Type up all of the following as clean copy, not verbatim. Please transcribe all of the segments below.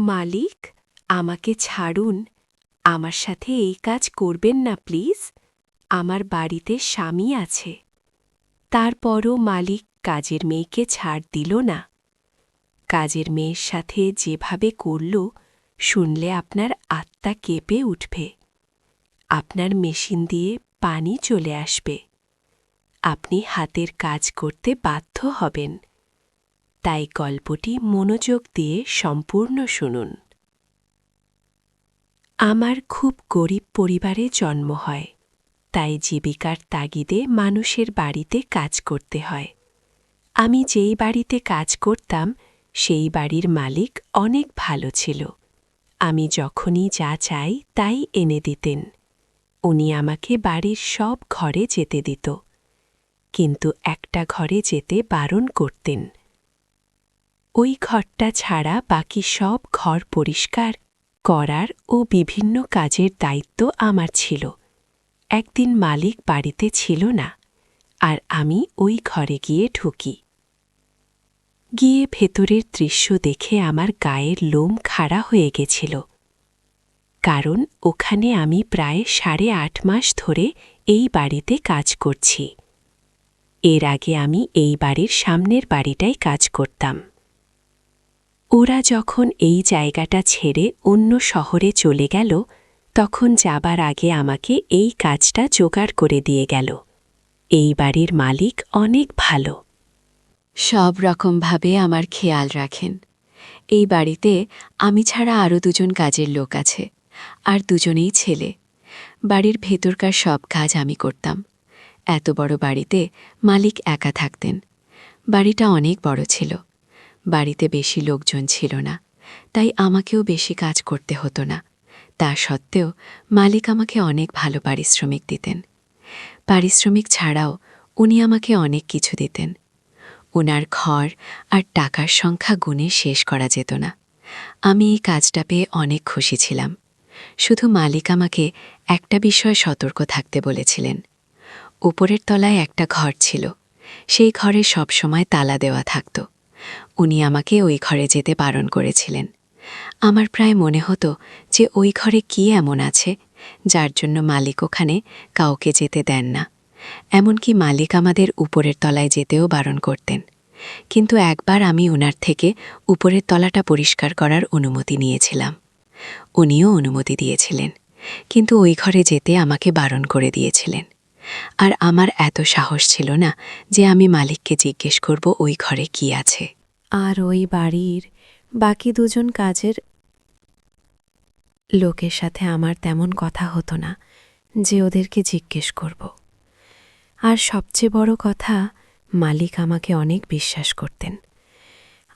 মালিক, আমাকে ছাড়ুন। আমার সাথে এই কাজ করবেন না প্লিজ। আমার বাড়িতে স্বামী আছে। তারপরও মালিক কাজের মেয়েকে ছাড় দিল না। কাজের মেয়ের সাথে যেভাবে করল, শুনলে আপনার আত্মা কেঁপে উঠবে। আপনার মেশিন দিয়ে পানি চলে আসবে। আপনি হাতের কাজ করতে বাধ্য হবেন। তাই গল্পটি মনোযোগ দিয়ে সম্পূর্ণ শুনুন। আমার খুব গরিব পরিবারে জন্ম হয়, তাই জীবিকার তাগিদে মানুষের বাড়িতে কাজ করতে হয়। আমি যেই বাড়িতে কাজ করতাম, সেই বাড়ির মালিক অনেক ভালো ছিল। আমি যখনই যা চাই তাই এনে দিতেন। উনি আমাকে বাড়ির সব ঘরে যেতে দিত, কিন্তু একটা ঘরে যেতে বারণ করতেন। ওই ঘরটা ছাড়া বাকি সব ঘর পরিষ্কার করার ও বিভিন্ন কাজের দায়িত্ব আমার ছিল। একদিন মালিক বাড়িতে ছিল না, আর আমি ওই ঘরে গিয়ে ঢুকি। গিয়ে ভেতরের দৃশ্য দেখে আমার গায়ের লোম খাড়া হয়ে গেছিল, কারণ ওখানে আমি প্রায় 8.5 মাস ধরে এই বাড়িতে কাজ করছি। এর আগে আমি এই বাড়ির সামনের বাড়িটায় কাজ করতাম। ওরা যখন এই জায়গাটা ছেড়ে অন্য শহরে চলে গেল, তখন যাবার আগে আমাকে এই কাজটা জোগাড় করে দিয়ে গেল। এই বাড়ির মালিক অনেক ভালো। সব রকমভাবে আমার খেয়াল রাখেন। এই বাড়িতে আমি ছাড়া আরও 2জন কাজের লোক আছে, আর 2জনেই ছেলে। বাড়ির ভেতরকার সব কাজ আমি করতাম। এত বড় বাড়িতে মালিক একা থাকতেন। বাড়িটা অনেক বড় ছিল। বাড়িতে বেশি লোকজন ছিল না, তাই আমাকেও বেশি কাজ করতে হতো না। তা সত্ত্বেও মালিক আমাকে অনেক ভালো পারিশ্রমিক দিতেন। পারিশ্রমিক ছাড়াও উনি আমাকে অনেক কিছু দিতেন। ওনার ঘর আর টাকার সংখ্যা গুণে শেষ করা যেত না। আমি এই কাজটা পেয়ে অনেক খুশি ছিলাম। শুধু মালিক আমাকে একটা বিষয়ে সতর্ক থাকতে বলেছিলেন। উপরের তলায় একটা ঘর ছিল। সেই ঘরে সবসময় তালা দেওয়া থাকত। উনি আমাকে ওই ঘরে যেতে বারণ করেছিলেন। আমার প্রায় মনে হতো যে ওই ঘরে কি এমন আছে যার জন্য মালিক ওখানে কাউকে যেতে দেন না। এমনকি মালিক আমাদের উপরের তলায় যেতেও বারণ করতেন। কিন্তু একবার আমি ওনার থেকে উপরের তলাটা পরিষ্কার করার অনুমতি নিয়েছিলাম। উনিও অনুমতি দিয়েছিলেন, কিন্তু ওই ঘরে যেতে আমাকে বারণ করে দিয়েছিলেন। আর আমার এত সাহস ছিল না যে আমি মালিককে জিজ্ঞেস করব ওই ঘরে কি আছে। আর ওই বাড়ির বাকি 2জন কাজের লোকের সাথে আমার তেমন কথা হতো না যে ওদেরকে জিজ্ঞেস করব। আর সবচেয়ে বড় কথা, মালিক আমাকে অনেক বিশ্বাস করতেন।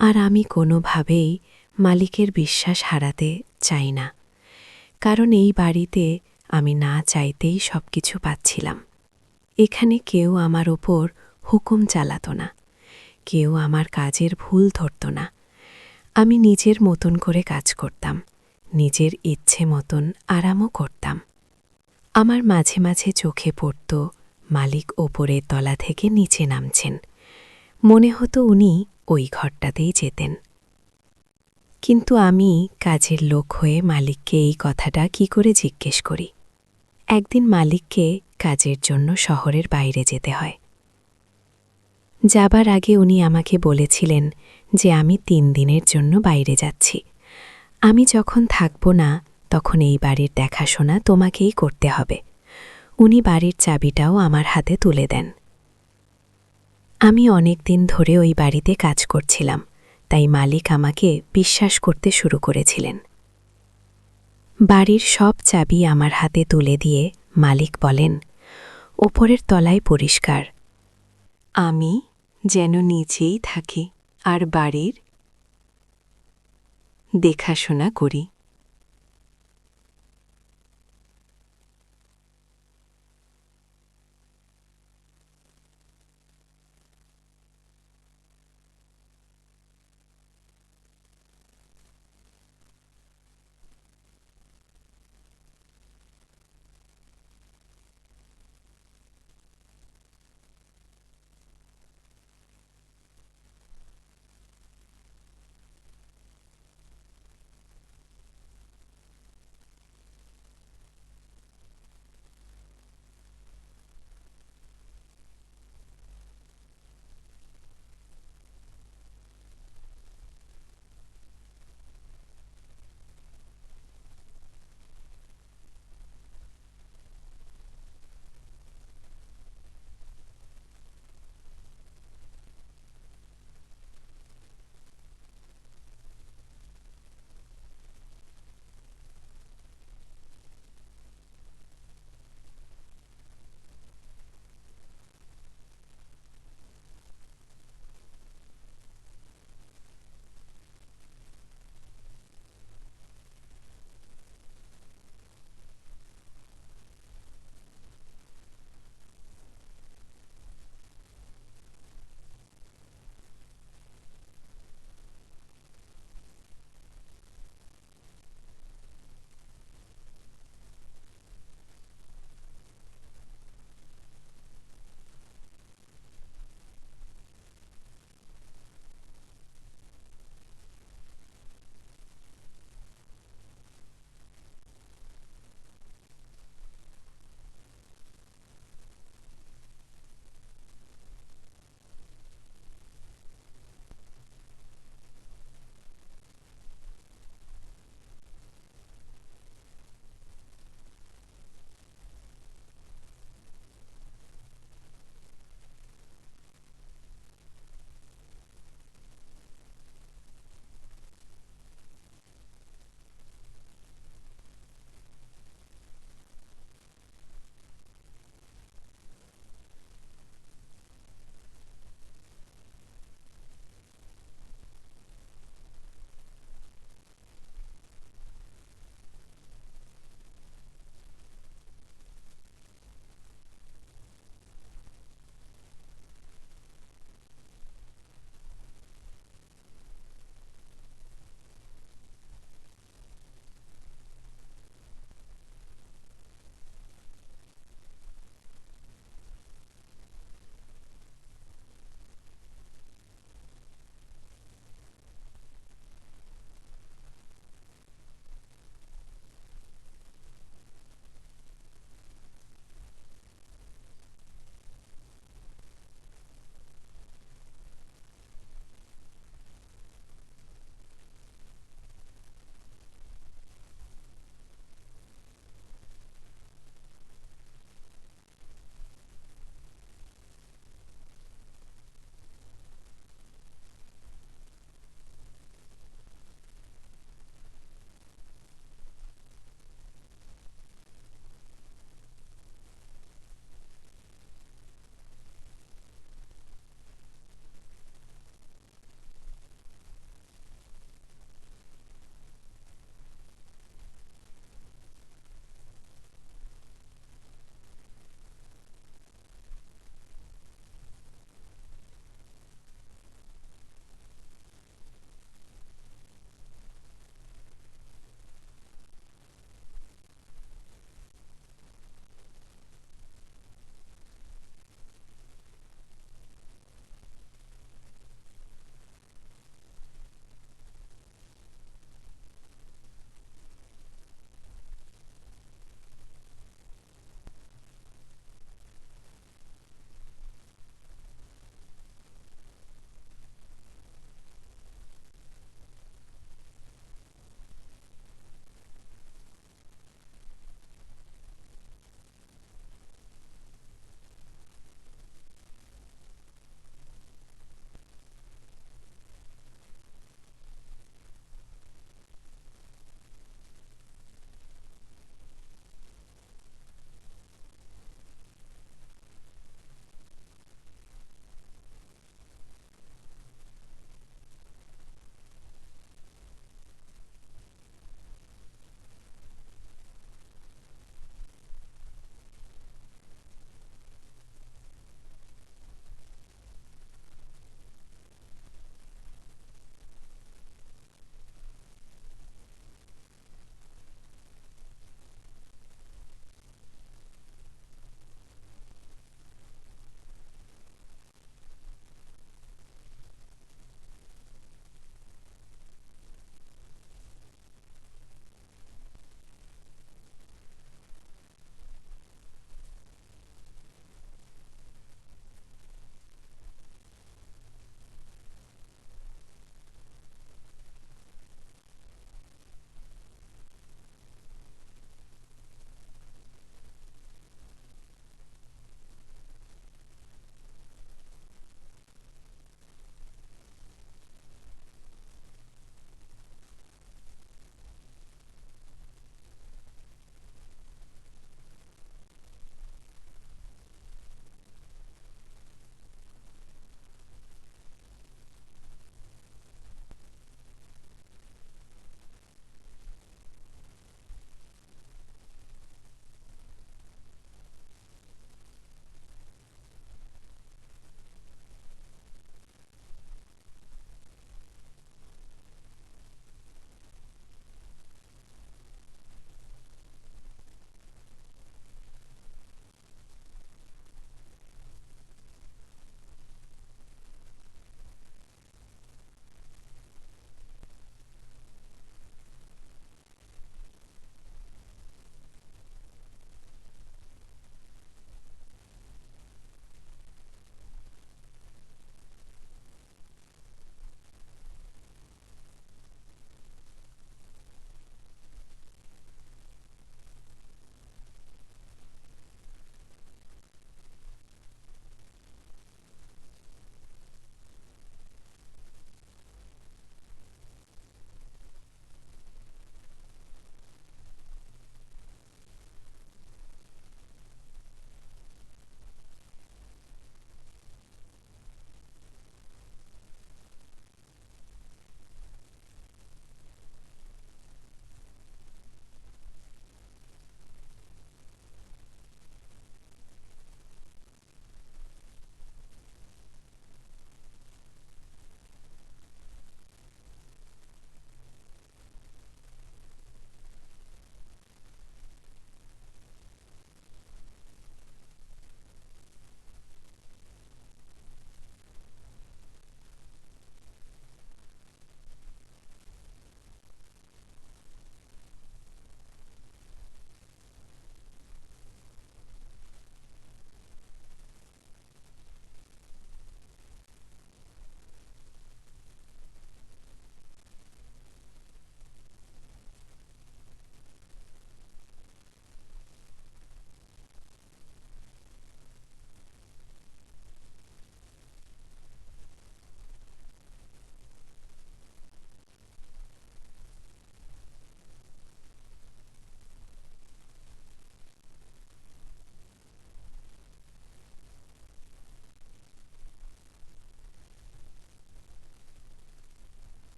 আর আমি কোনোভাবেই মালিকের বিশ্বাস হারাতে চাই না, কারণ এই বাড়িতে আমি না চাইতেই সব কিছু পাচ্ছিলাম। এখানে কেউ আমার ওপর হুকুম চালাতো না, কেউ আমার কাজের ভুল ধরত না। আমি নিজের মতন করে কাজ করতাম, নিজের ইচ্ছে মতন আরামও করতাম। আমার মাঝে মাঝে চোখে পড়ত মালিক ওপরের তলা থেকে নিচে নামছেন। মনে হতো উনি ওই ঘরটাতেই যেতেন। কিন্তু আমি কাজের লোক হয়ে মালিককে এই কথাটা কি করে জিজ্ঞেস করি? একদিন মালিককে কাজের জন্য শহরের বাইরে যেতে হয়। যাবার আগে উনি আমাকে বলেছিলেন যে আমি 3 দিনের জন্য বাইরে যাচ্ছি। আমি যখন থাকব না, তখন এই বাড়ির দেখাশোনা তোমাকেই করতে হবে। উনি বাড়ির চাবিটাও আমার হাতে তুলে দেন। আমি অনেক দিন ধরে ওই বাড়িতে কাজ করছিলাম, তাই মালিক আমাকে বিশ্বাস করতে শুরু করেছিলেন। বাড়ির সব চাবি আমার হাতে তুলে দিয়ে মালিক বলেন, ওপরের তলায় পরিষ্কার। আমি যেন নিচেই থাকি আর বাড়ির দেখাশোনা করি।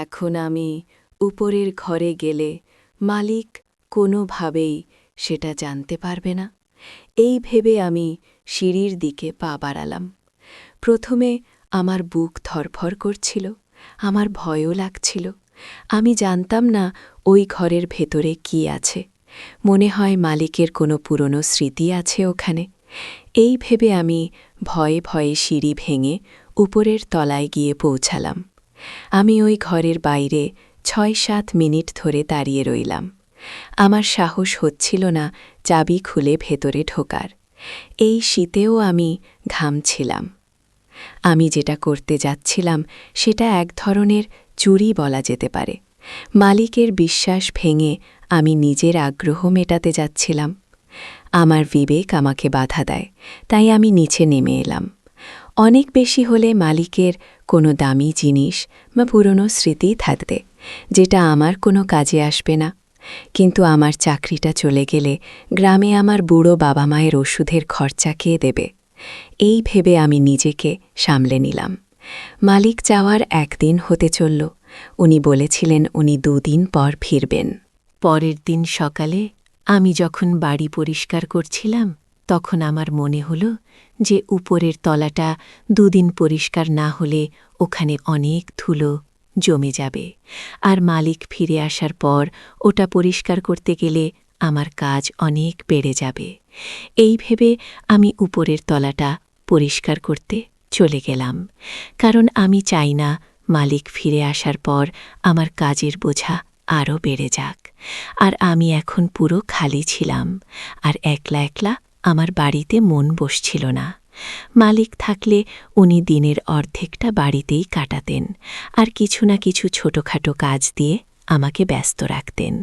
এখন আমি উপরের ঘরে গেলে মালিক কোনোভাবেই সেটা জানতে পারবে না, এই ভেবে আমি সিঁড়ির দিকে পা বাড়ালাম। প্রথমে আমার বুক ধরফর করছিল, আমার ভয়ও লাগছিল। আমি জানতাম না ওই ঘরের ভেতরে কি আছে। মনে হয় মালিকের কোনো পুরনো স্মৃতি আছে ওখানে। এই ভেবে আমি ভয়ে ভয়ে সিঁড়ি ভেঙে উপরের তলায় গিয়ে পৌঁছালাম। আমি ওই ঘরের বাইরে ৬-৭ মিনিট ধরে দাঁড়িয়ে রইলাম। আমার সাহস হচ্ছিল না চাবি খুলে ভেতরে ঢোকার। এই শীতেও আমি ঘামছিলাম। আমি যেটা করতে যাচ্ছিলাম সেটা এক ধরনের চুরি বলা যেতে পারে। মালিকের বিশ্বাস ভেঙে আমি নিজের আগ্রহ মেটাতে যাচ্ছিলাম। আমার বিবেক আমাকে বাধা দেয়, তাই আমি নিচে নেমে এলাম। অনেক বেশি হলে মালিকের কোনো দামি জিনিস বা পুরনো স্মৃতি থাকবে, যেটা আমার কোনো কাজে আসবে না। কিন্তু আমার চাকরিটা চলে গেলে গ্রামে আমার বুড়ো বাবা মায়ের ওষুধের খরচা কে দেবে? এই ভেবে আমি নিজেকে সামলে নিলাম। মালিক যাওয়ার একদিন হতে চলল। উনি বলেছিলেন উনি 2 দিন পর ফিরবেন। পরের দিন সকালে আমি যখন বাড়ি পরিষ্কার করছিলাম, তখন আমার মনে হল যে উপরের তলাটা 2 দিন পরিষ্কার না হলে ওখানে অনেক ধুলো জমে যাবে, আর মালিক ফিরে আসার পর ওটা পরিষ্কার করতে গেলে আমার কাজ অনেক বেড়ে যাবে। এই ভেবে আমি উপরের তলাটা পরিষ্কার করতে চলে গেলাম, কারণ আমি চাই না মালিক ফিরে আসার পর আমার কাজের বোঝা আরও বেড়ে যাক। আর আমি এখন পুরো খালি ছিলাম, আর একলা একলা আমার বাড়িতে মন বসছিল না। মালিক থাকলে উনি দিনের অর্ধেকটা বাড়িতেই কাটাতেন, আর কিছু না কিছু ছোটখাটো কাজ দিয়ে আমাকে ব্যস্ত রাখতেন।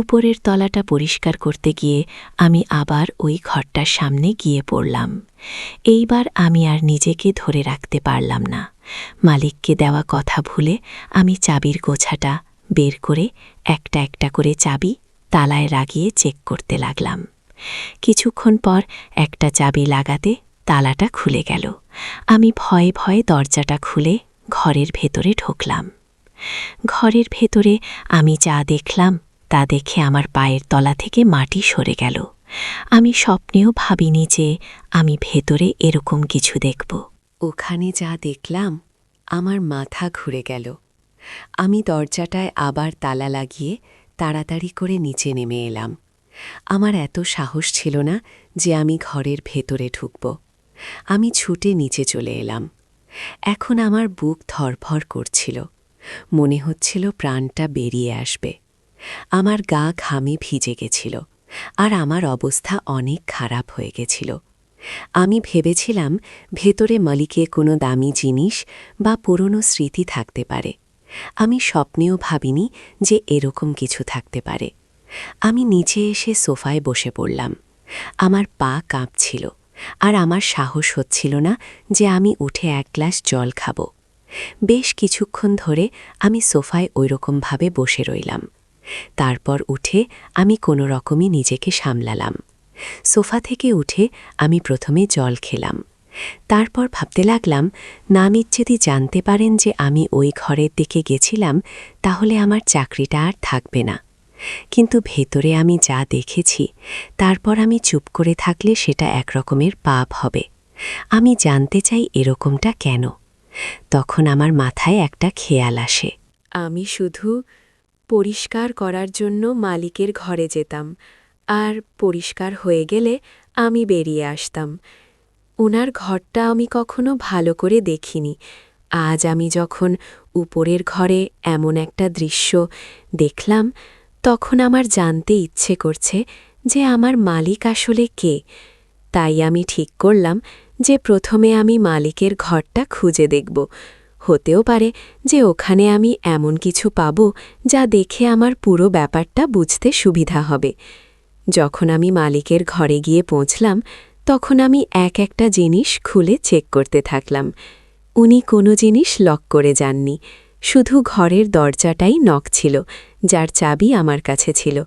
উপরের তলাটা পরিষ্কার করতে গিয়ে আমি আবার ওই ঘরটার সামনে গিয়ে পড়লাম। এইবার আমি আর নিজেকে ধরে রাখতে পারলাম না। মালিককে দেওয়া কথা ভুলে আমি চাবির গোছাটা বের করে একটা একটা করে চাবি তালায় লাগিয়ে চেক করতে লাগলাম। কিছুক্ষণ পর একটা চাবি লাগাতে তালাটা খুলে গেল। আমি ভয়ে ভয়ে দরজাটা খুলে ঘরের ভেতরে ঢুকলাম। ঘরের ভেতরে আমি যা দেখলাম তা দেখে আমার পায়ের তলা থেকে মাটি সরে গেল। আমি স্বপ্নেও ভাবিনি যে আমি ভেতরে এরকম কিছু দেখব। ওখানে যা দেখলাম আমার মাথা ঘুরে গেল। আমি দরজাটায় আবার তালা লাগিয়ে তাড়াতাড়ি করে নিচে নেমে এলাম। আমার এত সাহস ছিল না যে আমি ঘরের ভেতরে ঢুকব। আমি ছুটে নিচে চলে এলাম। এখন আমার বুক ধরফর করছিল, মনে হচ্ছিল প্রাণটা বেরিয়ে আসবে। আমার গা ঘামে ভিজে গেছিল, আর আমার অবস্থা অনেক খারাপ হয়ে গেছিল। আমি ভেবেছিলাম ভেতরে মালিকে কোনো দামি জিনিস বা পুরনো স্মৃতি থাকতে পারে। আমি স্বপ্নেও ভাবিনি যে এরকম কিছু থাকতে পারে। আমি নিচে এসে সোফায় বসে পড়লাম। আমার পা কাঁপছিল, আর আমার সাহস হচ্ছিল না যে আমি উঠে 1 গ্লাস জল খাব। বেশ কিছুক্ষণ ধরে আমি সোফায় ওইরকমভাবে বসে রইলাম। তারপর উঠে আমি কোনো রকমই নিজেকে সামলালাম। সোফা থেকে উঠে আমি প্রথমে জল খেলাম। তারপর ভাবতে লাগলাম, নামিত যদি জানতে পারেন যে আমি ওই ঘরের দিকে গেছিলাম, তাহলে আমার চাকরিটা আর থাকবে না। কিন্তু ভেতরে আমি যা দেখেছি, তারপর আমি চুপ করে থাকলে সেটা একরকমের পাপ হবে। আমি জানতে চাই এরকমটা কেন। তখন আমার মাথায় একটা খেয়াল আসে। আমি শুধু পরিষ্কার করার জন্য মালিকের ঘরে যেতাম, আর পরিষ্কার হয়ে গেলে আমি বেরিয়ে আসতাম। ওনার ঘরটা আমি কখনো ভালো করে দেখিনি। আজ আমি যখন উপরের ঘরে এমন একটা দৃশ্য দেখলাম, তখন আমার জানতে ইচ্ছে করছে যে আমার মালিক আসলে কে। তাই আমি ঠিক করলাম যে প্রথমে আমি মালিকের ঘরটা খুঁজে দেখব। হতেও পারে যে ওখানে আমি এমন কিছু পাব যা দেখে আমার পুরো ব্যাপারটা বুঝতে সুবিধা হবে। যখন আমি মালিকের ঘরে গিয়ে পৌঁছলাম, তখন আমি একটা জিনিস খুলে চেক করতে থাকলাম। উনি কোনো জিনিস লক করে যাননি, শুধু ঘরের দরজাটাই নক ছিল, যার চাবি আমার কাছে ছিল।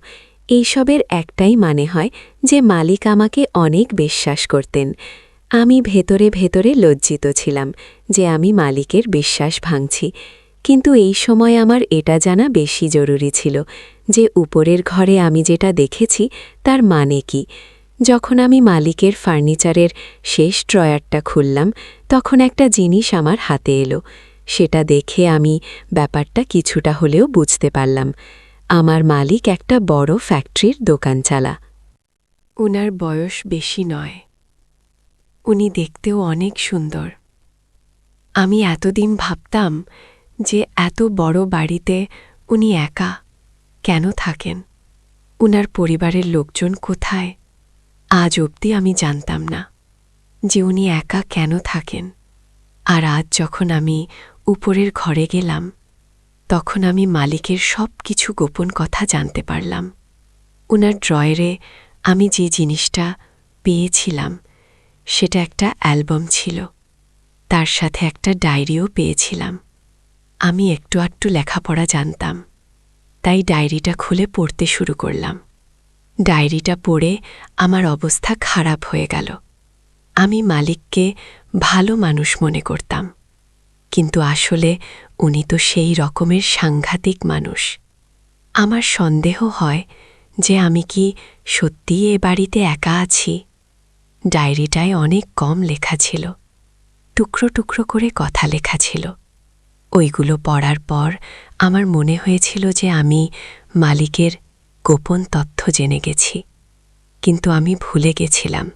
এইসবের একটাই মানে হয় যে মালিক আমাকে অনেক বিশ্বাস করতেন। আমি ভেতরে ভেতরে লজ্জিত ছিলাম যে আমি মালিকের বিশ্বাস ভাঙছি, কিন্তু এই সময় আমার এটা জানা বেশি জরুরি ছিল যে উপরের ঘরে আমি যেটা দেখেছি তার মানে কি। যখন আমি মালিকের ফার্নিচারের শেষ ড্রয়ারটা খুললাম তখন একটা জিনিস আমার হাতে এলো। সেটা দেখে আমি ব্যাপারটা কিছুটা হলেও বুঝতে পারলাম। আমার মালিক একটা বড় ফ্যাক্টরির দোকান চালা। উনার বয়স বেশি নয়, উনি দেখতেও অনেক সুন্দর। আমি এতদিন ভাবতাম যে এত বড় বাড়িতে উনি একা কেন থাকেন, উনার পরিবারের লোকজন কোথায়। আজ অবধি আমি জানতাম না যে উনি একা কেন থাকেন। আর আজ যখন আমি উপরের ঘরে গেলাম তখন আমি মালিকের সব কিছু গোপন কথা জানতে পারলাম। উনার ড্রয়ারে আমি যে জিনিসটা পেয়েছিলাম সেটা একটা অ্যালবাম ছিল, তার সাথে একটা ডায়েরিও পেয়েছিলাম। আমি একটু আধটু লেখাপড়া জানতাম, তাই ডায়েরিটা খুলে পড়তে শুরু করলাম। ডায়েরিটা পড়ে আমার অবস্থা খারাপ হয়ে গেল। আমি মালিককে ভালো মানুষ মনে করতাম, কিন্তু আসলে উনি তো সেই রকমের সাংঘাতিক মানুষ। আমার সন্দেহ হয় যে আমি কি সত্যিই এ বাড়িতে একা আছি। ডায়েরিটায় অনেক কম লেখা ছিল, টুকরো টুকরো করে কথা লেখা ছিল। ওইগুলো পড়ার পর আমার মনে হয়েছিল যে আমি মালিকের গোপন তথ্য জেনে গেছি, কিন্তু আমি ভুলে গেছিলাম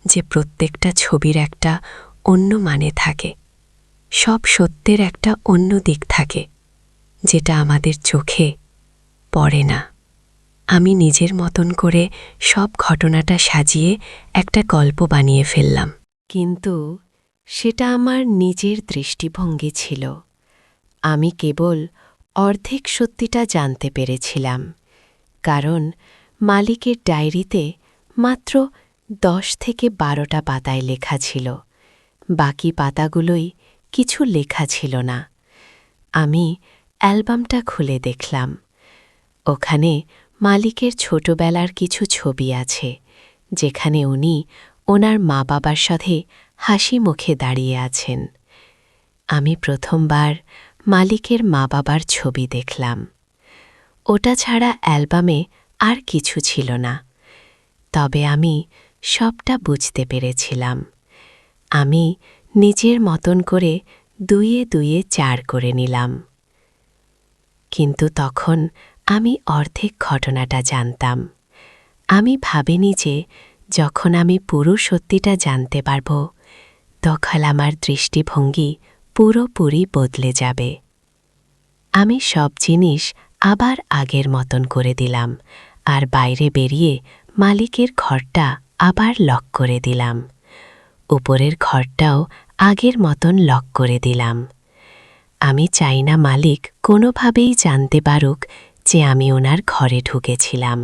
যে প্রত্যেকটা ছবির একটা অন্য মানে থাকে। সব সত্যের একটা অন্য দিক থাকে যেটা আমাদের চোখে পড়ে না। আমি নিজের মতন করে সব ঘটনাটা সাজিয়ে একটা গল্প বানিয়ে ফেললাম, কিন্তু সেটা আমার নিজের দৃষ্টিভঙ্গি ছিল। আমি কেবল অর্ধেক সত্যিটা জানতে পেরেছিলাম, কারণ মালিকের ডায়েরিতে মাত্র 10 থেকে 12টা পাতায় লেখা ছিল, বাকি পাতাগুলোই কিছু লেখা ছিল না। আমি অ্যালবামটা খুলে দেখলাম, ওখানে মালিকের ছোটবেলার কিছু ছবি আছে, যেখানে উনি ওনার মা বাবার সাথে হাসি মুখে দাঁড়িয়ে আছেন। আমি প্রথমবার মালিকের মা বাবার ছবি দেখলাম। ওটা ছাড়া অ্যালবামে আর কিছু ছিল না, তবে আমি সবটা বুঝতে পেরেছিলাম। আমি নিজের মতন করে 2-এ 2-এ 4 করে নিলাম। কিন্তু তখন আমি অর্ধেক ঘটনাটা জানতাম। আমি ভাবিনি যে যখন আমি পুরো সত্যিটা জানতে পারব তখন আমার দৃষ্টিভঙ্গি পুরোপুরি বদলে যাবে। আমি সব জিনিস আবার আগের মতন করে দিলাম আর বাইরে বেরিয়ে মালিকের ঘরটা আবার লক করে দিলাম। উপরের ঘরটাও আগের মতন লক করে দিলাম। আমি চাই না মালিক কোনোভাবেই জানতে পারুক যে আমি ওনার ঘরে ঢুকেছিলাম,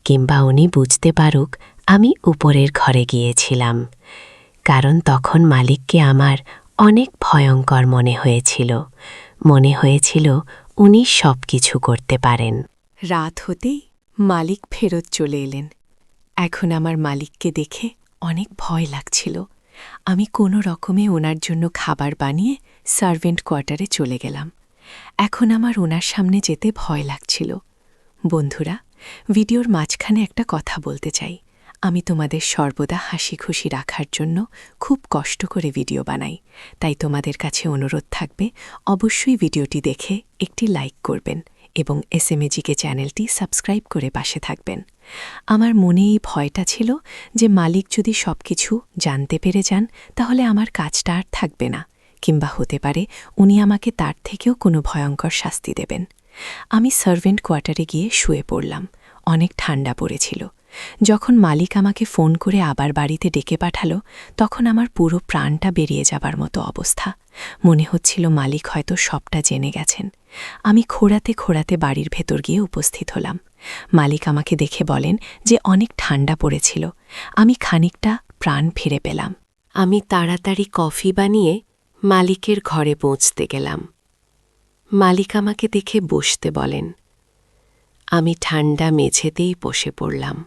কিংবা উনি বুঝতে পারুক আমি উপরের ঘরে গিয়েছিলাম, কারণ তখন মালিককে আমার অনেক ভয়ঙ্কর মনে হয়েছিল। মনে হয়েছিল উনি সব কিছু করতে পারেন। রাত হতেই মালিক ফেরত চলে এলেন। এখন আমার মালিককে দেখে অনেক ভয় লাগছিল। আমি কোনো রকমে ওনার জন্য খাবার বানিয়ে সার্ভেন্ট কোয়ার্টারে চলে গেলাম। এখন আমার ওনার সামনে যেতে ভয় লাগছিল। বন্ধুরা, ভিডিওর মাঝখানে একটা কথা বলতে চাই। আমি তোমাদের সর্বদা হাসি খুশি রাখার জন্য খুব কষ্ট করে ভিডিও বানাই, তাই তোমাদের কাছে অনুরোধ থাকবে অবশ্যই ভিডিওটি দেখে একটি লাইক করবেন এবং SMAGK চ্যানেলটি সাবস্ক্রাইব করে পাশে থাকবেন। আমার মনে এই ভয়টা ছিল যে মালিক যদি সব কিছু জানতে পেরে যান তাহলে আমার কাজটা আর থাকবে না, কিংবা হতে পারে উনি আমাকে তার থেকেও কোনো ভয়ঙ্কর শাস্তি দেবেন। আমি সার্ভেন্ট কোয়ার্টারে গিয়ে শুয়ে পড়লাম। অনেক ঠান্ডা পড়েছিল। যখন মালিক আমাকে ফোন করে আবার বাড়িতে ডেকে পাঠালো তখন আমার পুরো প্রাণটা বেরিয়ে যাবার মতো অবস্থা। মনে হচ্ছিল মালিক হয়তো সবটা জেনে গেছেন। আমি খোঁড়াতে খোঁড়াতে বাড়ির ভেতর গিয়ে উপস্থিত হলাম। মালিক আমাকে দেখে বলেন যে অনেক ঠান্ডা পড়েছিল। আমি খানিকটা প্রাণ ফিরে পেলাম। আমি তাড়াতাড়ি কফি বানিয়ে মালিকের ঘরে পৌঁছতে গেলাম। মালিক আমাকে দেখে বসতে বলেন। আমি ঠান্ডা মেঝেতেই বসে পড়লাম।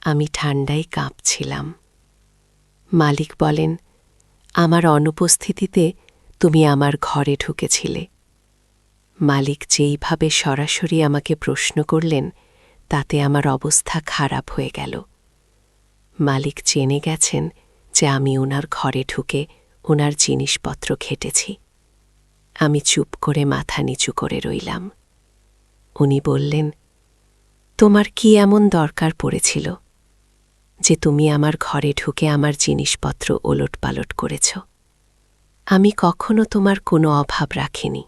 আমি ঠান্ডায় কাঁপছিলাম। মালিক বলেন, আমার অনুপস্থিতিতে তুমি আমার ঘরে ঢুকেছিলে। মালিক যেইভাবে সরাসরি আমাকে প্রশ্ন করলেন তাতে আমার অবস্থা খারাপ হয়ে গেল। মালিক জেনে গেছেন যে আমি ওনার ঘরে ঢুকে ওনার জিনিসপত্র ঘেটেছি। আমি চুপ করে মাথা নিচু করে রইলাম। উনি বললেন, তোমার কি এমন দরকার পড়েছিল যে তুমি আমার ঘরে ঢুকে আমার জিনিসপত্র ওলটপালট করেছ? আমি কখনো তোমার কোনো অভাব রাখিনি।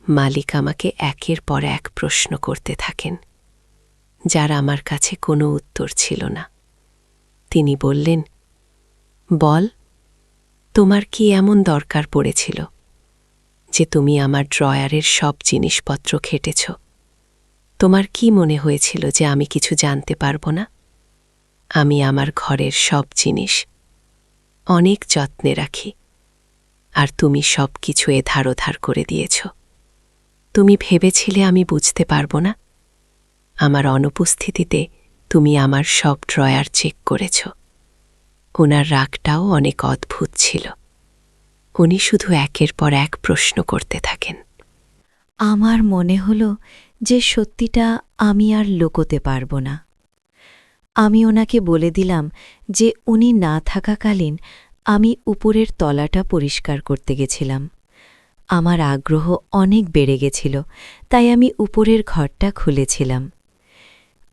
মালিক আমাকে একের পর এক প্রশ্ন করতে থাকেন, যার আমার কাছে কোনো উত্তর ছিল না। তিনি বললেন, বল, তোমার কি এমন দরকার পড়েছিল যে তুমি আমার ড্রয়ারের সব জিনিসপত্র ঘেটেছ? তোমার কি মনে হয়েছিল যে আমি কিছু জানতে পারব না? আমি আমার ঘরের সব জিনিস অনেক যত্নে রাখি, আর তুমি সব কিছু এধার ওধার করে দিয়েছ। তুমি ভেবেছিলে আমি বুঝতে পারব না? আমার অনুপস্থিতিতে তুমি আমার সব ড্রয়ার চেক করেছ। ওনার রাগটাও অনেক অদ্ভুত ছিল। উনি শুধু একের পর এক প্রশ্ন করতে থাকেন। আমার মনে হলো যে সত্যিটা আমি আর লুকোতে পারব না। আমি ওনাকে বলে দিলাম যে উনি না থাকাকালীন আমি উপরের তলাটা পরিষ্কার করতে গেছিলাম। আমার আগ্রহ অনেক বেড়ে গেছিল, তাই আমি উপরের ঘরটা খুলেছিলাম।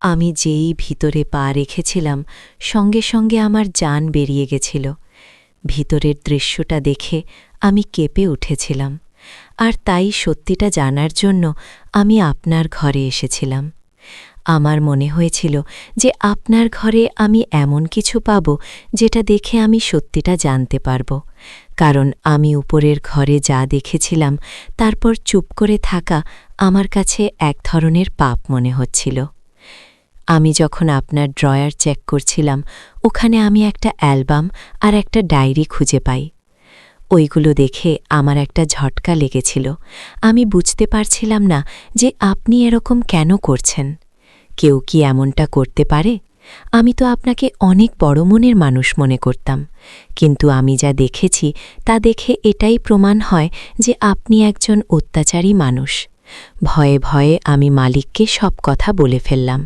আমি যেই ভিতরে পা রেখেছিলাম সঙ্গে সঙ্গে আমার জান বেরিয়ে গেছিল। ভিতরের দৃশ্যটা দেখে আমি কেঁপে উঠেছিলাম, আর তাই সত্যিটা জানার জন্য আমি আপনার ঘরে এসেছিলাম। আমার মনে হয়েছিল যে আপনার ঘরে আমি এমন কিছু পাব যেটা দেখে আমি সত্যিটা জানতে পারব, কারণ আমি উপরের ঘরে যা দেখেছিলাম তারপর চুপ করে থাকা আমার কাছে এক ধরনের পাপ মনে হচ্ছিল। আমি যখন আপনার ড্রয়ার চেক করছিলাম, ওখানে আমি একটা অ্যালবাম আর একটা ডায়েরি খুঁজে পাই। ওইগুলো দেখে আমার একটা ঝটকা লেগেছিল। আমি বুঝতে পারছিলাম না যে আপনি এরকম কেন করছেন। কেউ কি এমনটা করতে পারে? আমি তো আপনাকে অনেক বড় মনের মানুষ মনে করতাম, কিন্তু আমি যা দেখেছি তা দেখে এটাই প্রমাণ হয় যে আপনি একজন অত্যাচারী মানুষ। ভয়ে ভয়ে আমি মালিককে সব কথা বলে ফেললাম।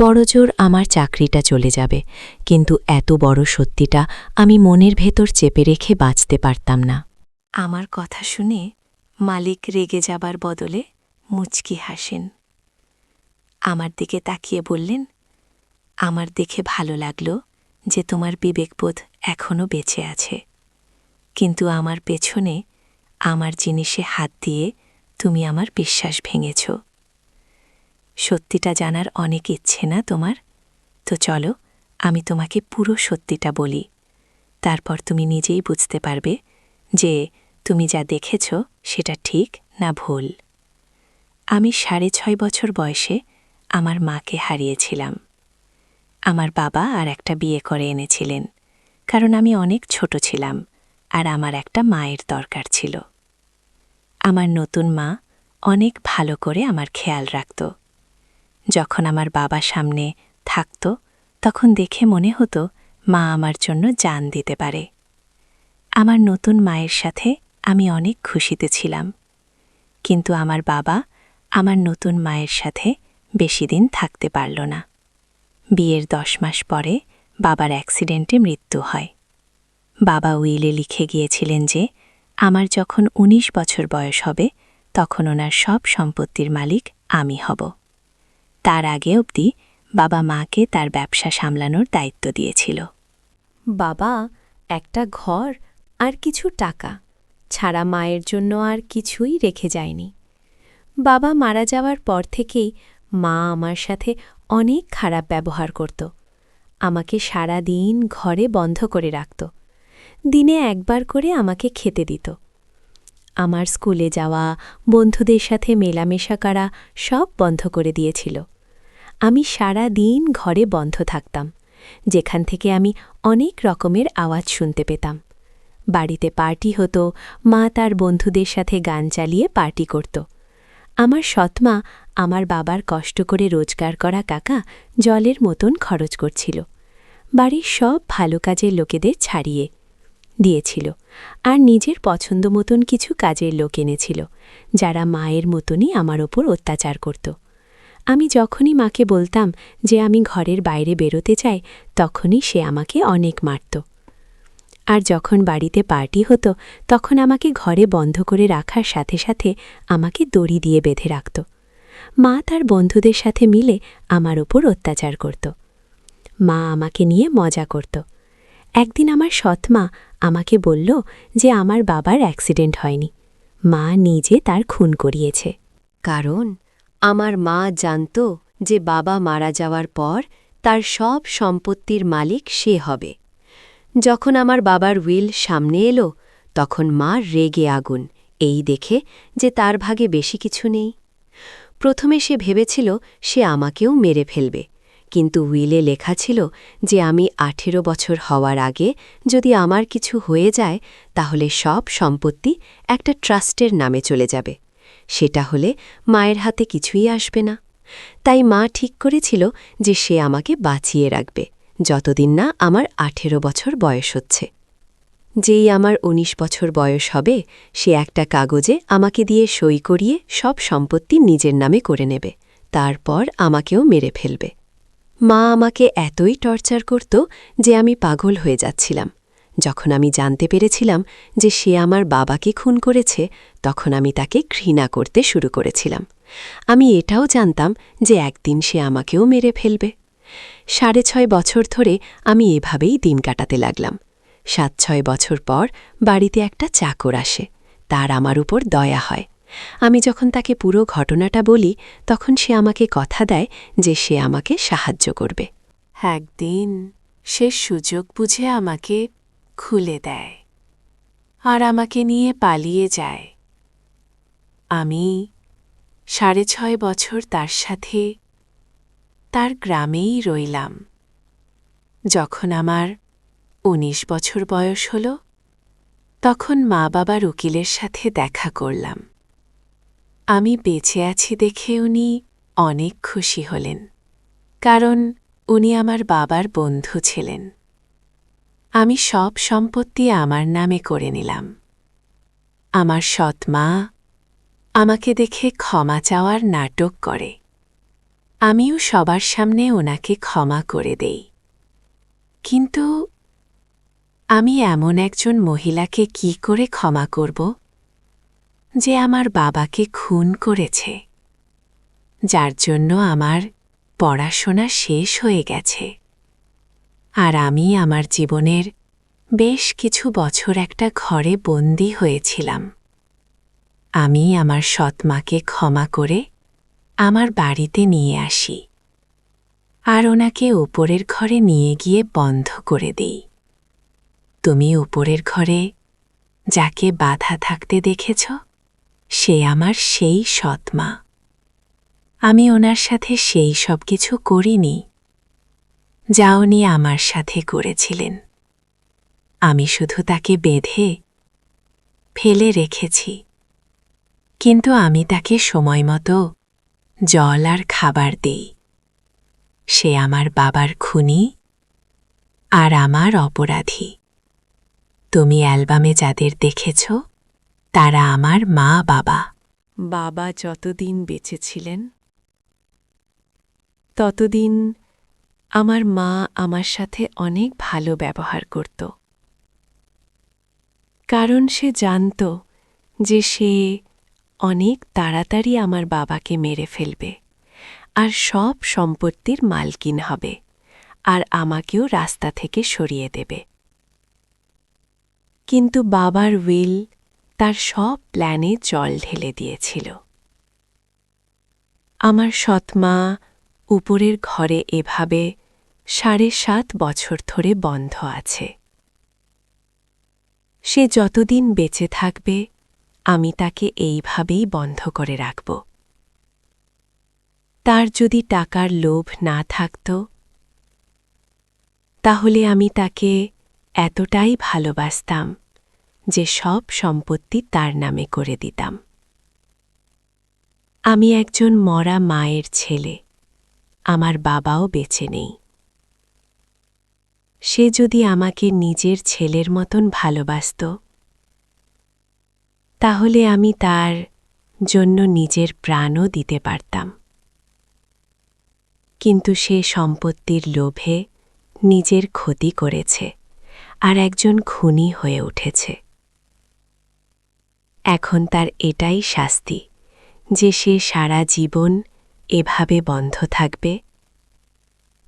বড়জোর আমার চাকরিটা চলে যাবে, কিন্তু এত বড় সত্যিটা আমি মনের ভেতর চেপে রেখে বাঁচতে পারতাম না। আমার কথা শুনে মালিক রেগে যাবার বদলে মুচকি হাসেন। আমার দিকে তাকিয়ে বললেন, আমার দেখে ভালো লাগলো যে তোমার বিবেকবোধ এখনও বেঁচে আছে, কিন্তু আমার পেছনে আমার জিনিসে হাত দিয়ে তুমি আমার বিশ্বাস ভেঙেছ। সত্যিটা জানার অনেক ইচ্ছে না তোমার? তো চলো, আমি তোমাকে পুরো সত্যিটা বলি। তারপর তুমি নিজেই বুঝতে পারবে যে তুমি যা দেখেছ সেটা ঠিক না ভুল। আমি 6.5 বছর বয়সে আমার মাকে হারিয়েছিলাম। আমার বাবা আর একটা বিয়ে করে এনেছিলেন, কারণ আমি অনেক ছোট ছিলাম আর আমার একটা মায়ের দরকার ছিল। আমার নতুন মা অনেক ভালো করে আমার খেয়াল রাখত। যখন আমার বাবা সামনে থাকত তখন দেখে মনে হতো মা আমার জন্য জান দিতে পারে। আমার নতুন মায়ের সাথে আমি অনেক খুশিতে ছিলাম, কিন্তু আমার বাবা আমার নতুন মায়ের সাথে বেশি দিন থাকতে পারল না। বিয়ের 10 মাস পরে বাবার অ্যাক্সিডেন্টে মৃত্যু হয়। বাবা উইলে লিখে গিয়েছিলেন যে আমার যখন 19 বছর বয়স হবে তখন ওনার সব সম্পত্তির মালিক আমি হব। তার আগে অবধি বাবা মাকে তার ব্যবসা সামলানোর দায়িত্ব দিয়েছিল। বাবা একটা ঘর আর কিছু টাকা ছাড়া মায়ের জন্য আর কিছুই রেখে যায়নি। বাবা মারা যাওয়ার পর থেকেই মা আমার সাথে অনেক খারাপ ব্যবহার করত। আমাকে সারা দিন ঘরে বন্ধ করে রাখত। দিনে একবার করে আমাকে খেতে দিত। আমার স্কুলে যাওয়া, বন্ধুদের সাথে মেলামেশা করা সব বন্ধ করে দিয়েছিল। আমি সারা দিন ঘরে বন্ধ থাকতাম, যেখান থেকে আমি অনেক রকমের আওয়াজ শুনতে পেতাম। বাড়িতে পার্টি হতো, মা তার বন্ধুদের সাথে গান চালিয়ে পার্টি করত। আমার সৎমা আমার বাবার কষ্ট করে রোজগার করা টাকা জলের মতন খরচ করছিল, বাড়ির সব ভালো কাজের লোকেদের ছাড়িয়ে। দিয়েছিল আর নিজের পছন্দ মতন কিছু কাজের লোক এনেছিল, যারা মায়ের মতনই আমার ওপর অত্যাচার করত। আমি যখনই মাকে বলতাম যে আমি ঘরের বাইরে বেরোতে চাই, তখনই সে আমাকে অনেক মারত। আর যখন বাড়িতে পার্টি হতো, তখন আমাকে ঘরে বন্ধ করে রাখার সাথে সাথে আমাকে দড়ি দিয়ে বেঁধে রাখত। মা তার বন্ধুদের সাথে মিলে আমার ওপর অত্যাচার করত। মা আমাকে নিয়ে মজা করত। একদিন আমার সৎমা আমাকে বলল যে আমার বাবার অ্যাক্সিডেন্ট হয়নি, মা নিজে তার খুন করিয়েছে। কারণ আমার মা জানত যে বাবা মারা যাওয়ার পর তার সব সম্পত্তির মালিক সে হবে। যখন আমার বাবার উইল সামনে এলো, তখন মা রেগে আগুন, এই দেখে যে তার ভাগে বেশি কিছু নেই। প্রথমে সে ভেবেছিল সে আমাকেও মেরে ফেলবে, কিন্তু উইলে লেখা ছিল যে আমি 18 বছর হওয়ার আগে যদি আমার কিছু হয়ে যায়, তাহলে সব সম্পত্তি একটা ট্রাস্টের নামে চলে যাবে। সেটা হলে মায়ের হাতে কিছুই আসবে না। তাই মা ঠিক করেছিল যে সে আমাকে বাঁচিয়ে রাখবে যতদিন না আমার 18 বছর বয়স হচ্ছে। যেই আমার 19 বছর বয়স হবে, সে একটা কাগজে আমাকে দিয়ে সই করিয়ে সব সম্পত্তি নিজের নামে করে নেবে, তারপর আমাকেও মেরে ফেলবে। মা আমাকে এতই টর্চার করত যে আমি পাগল হয়ে যাচ্ছিলাম। যখন আমি জানতে পেরেছিলাম যে সে আমার বাবাকে খুন করেছে, তখন আমি তাকে ঘৃণা করতে শুরু করেছিলাম। আমি এটাও জানতাম যে একদিন সে আমাকেও মেরে ফেলবে। 6.5 বছর ধরে আমি এভাবেই দিন কাটাতে লাগলাম। 7-6 বছর পর বাড়িতে একটা চাকর আসে, তার আমার উপর দয়া হয়। আমি যখন তাকে পুরো ঘটনাটা বলি, তখন সে আমাকে কথা দেয় যে সে আমাকে সাহায্য করবে। একদিন সে সুযোগ বুঝে আমাকে খুলে দেয় আর আমাকে নিয়ে পালিয়ে যায়। আমি 6.5 বছর তার সাথে তার গ্রামেই রইলাম। যখন আমার 19 বছর বয়স হল, তখন মা বাবার উকিলের সাথে দেখা করলাম। আমি বেঁচে আছি দেখে উনি অনেক খুশি হলেন, কারণ উনি আমার বাবার বন্ধু ছিলেন। আমি সব সম্পত্তি আমার নামে করে নিলাম। আমার সৎ মা আমাকে দেখে ক্ষমা চাওয়ার নাটক করে। আমিও সবার সামনে ওনাকে ক্ষমা করে দেই। কিন্তু আমি এমন একজন মহিলাকে কি করে ক্ষমা করব, যে আমার বাবাকে খুন করেছে, যার জন্য আমার পড়াশোনা শেষ হয়ে গেছে, আর আমি আমার জীবনের বেশ কিছু বছর একটা ঘরে বন্দী হয়েছিলাম। আমি আমার সৎ মাকে ক্ষমা করে আমার বাড়িতে নিয়ে আসি আর ওনাকে উপরের ঘরে নিয়ে গিয়ে বন্ধ করে দিই। তুমি উপরের ঘরে যাকে বাধা থাকতে দেখেছ, সে আমার সেই সৎ মা। আমি ওনার সাথে সেই সব কিছু করিনি যা উনি আমার সাথে করেছিলেন। আমি শুধু তাকে বেঁধে ফেলে রেখেছি, কিন্তু আমি তাকে সময়মতো জল আর খাবার দেই। সে আমার বাবার খুনি আর আমার অপরাধী। তুমি অ্যালবামে যাদের দেখেছ, তারা আমার মা বাবা। বাবা যতদিন বেঁচে ছিলেন, ততদিন আমার মা আমার সাথে অনেক ভালো ব্যবহার করত, কারণ সে জানত যে সে অনেক তাড়াতাড়ি আমার বাবাকে মেরে ফেলবে আর সব সম্পত্তির মালকিন হবে আর আমাকেও রাস্তা থেকে সরিয়ে দেবে। কিন্তু বাবার উইল তার সব প্ল্যানে জল ঢেলে দিয়েছিল। আমার সৎমা উপরের ঘরে এভাবে 7.5 বছর ধরে বন্ধ আছে। সে যতদিন বেঁচে থাকবে, আমি তাকে এইভাবেই বন্ধ করে রাখব। তার যদি টাকার লোভ না থাকত, তাহলে আমি তাকে এতটাই ভালোবাসতাম যে সব সম্পত্তি তার নামে করে দিতাম। আমি একজন মরা মায়ের ছেলে, আমার বাবাও বেঁচে নেই। সে যদি আমাকে নিজের ছেলের মতন ভালোবাসত, তাহলে আমি তার জন্য নিজের প্রাণও দিতে পারতাম। কিন্তু সে সম্পত্তির লোভে নিজের ক্ষতি করেছে আর একজন খুনি হয়ে উঠেছে। এখন তার এটাই শাস্তি যে সে সারা জীবন এভাবে বন্ধ থাকবে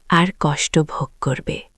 আর কষ্ট ভোগ করবে।